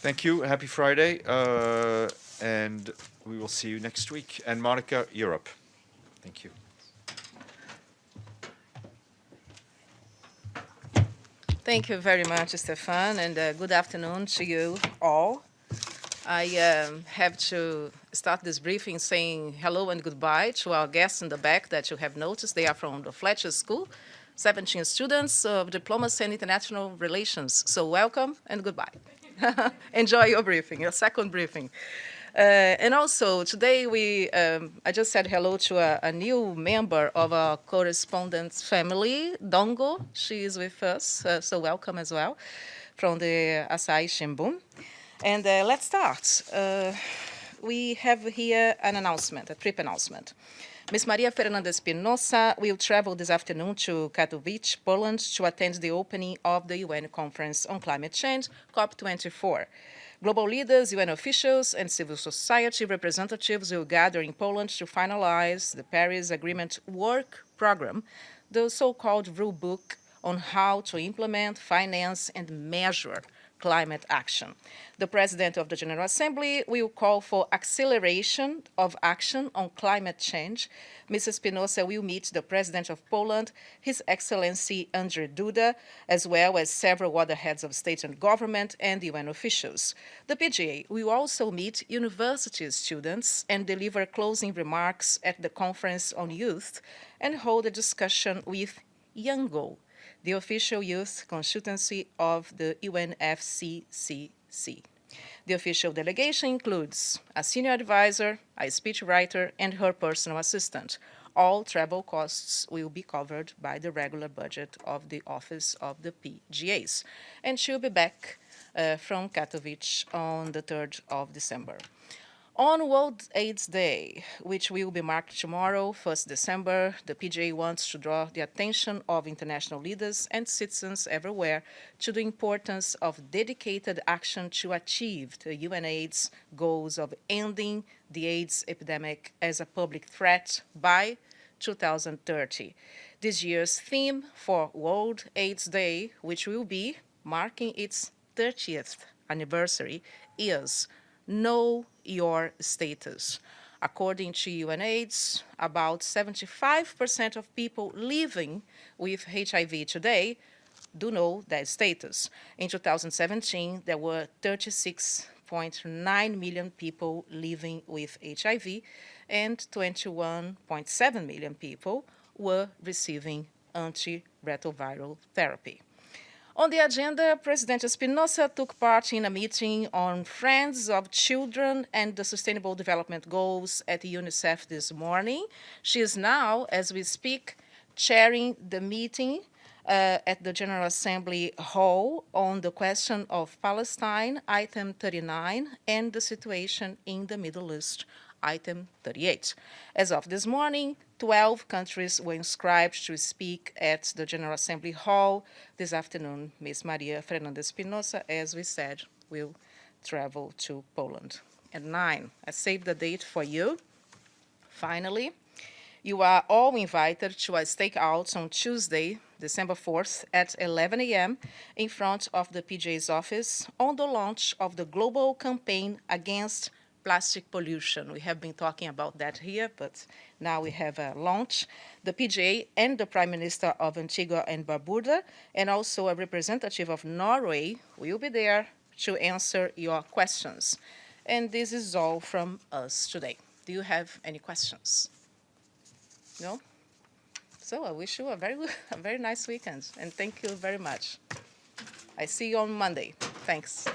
Thank you. Happy Friday. And we will see you next week. And Monica, you're up. Thank you. Thank you very much, Stefan, and good afternoon to you all. I have to start this briefing saying hello and goodbye to our guests in the back that you have noticed. They are from the Fletcher School, 17 students of Diplomacy and International Relations. So welcome and goodbye. Enjoy your briefing, your second briefing. And also, today I just said hello to a new member of our correspondence family, YOUNGO. She is with us, so welcome as well, from the Asahi Shimbun. And let's start. We have here an announcement, a trip announcement. Ms. Maria Fernanda Espinosa will travel this afternoon to Katowice, Poland, to attend the opening of the UN Conference on Climate Change, COP24. Global leaders, UN officials, and civil society representatives will gather in Poland to finalize the Paris Agreement work program, the so-called rule book on how to implement, finance, and measure climate action. The President of the General Assembly will call for acceleration of action on climate change. Ms. Espinosa will meet the President of Poland, His Excellency Andrzej Duda, as well as several other heads of state and government and UN officials. The PGA will also meet university students and deliver closing remarks at the Conference on Youth and hold a discussion with YOUNGO, the official youth constituency of the UNFCCC. The official delegation includes a senior advisor, a speechwriter, and her personal assistant. All travel costs will be covered by the regular budget of the Office of the PGAs. And she'll be back from Katowice on the 3rd of December. On World AIDS Day, which will be marked tomorrow, 1st December, the PGA wants to draw the attention of international leaders and citizens everywhere to the importance of dedicated action to achieve the UNAIDS goals of ending the AIDS epidemic as a public threat by 2030. This year's theme for World AIDS Day, which will be marking its 30th anniversary, is Know Your Status. According to UNAIDS, about 75% of people living with HIV today do know their status. In 2017, there were 36.9 million people living with HIV, and 21.7 million people were receiving antiretroviral therapy. On the agenda, President Espinosa took part in a meeting on Friends of Children and the Sustainable Development Goals at UNICEF this morning. She is now, as we speak, chairing the meeting at the General Assembly Hall on the question of Palestine, item 39, and the situation in the Middle East, item 38. As of this morning, 12 countries were inscribed to speak at the General Assembly Hall. This afternoon, Ms. Maria Fernanda Espinosa, as we said, will travel to Poland. At 9, I saved the date for you. Finally, you are all invited to a stakeout on Tuesday, December 4th at 11 a.m. in front of the PGA's office on the launch of the global campaign against plastic pollution. We have been talking about that here, but now we have a launch. The PGA and the Prime Minister of Antigua and Barbuda, and also a representative of Norway, will be there to answer your questions. And this is all from us today. Do you have any questions? No? So I wish you a very nice weekend, and thank you very much. I see you on Monday. Thanks.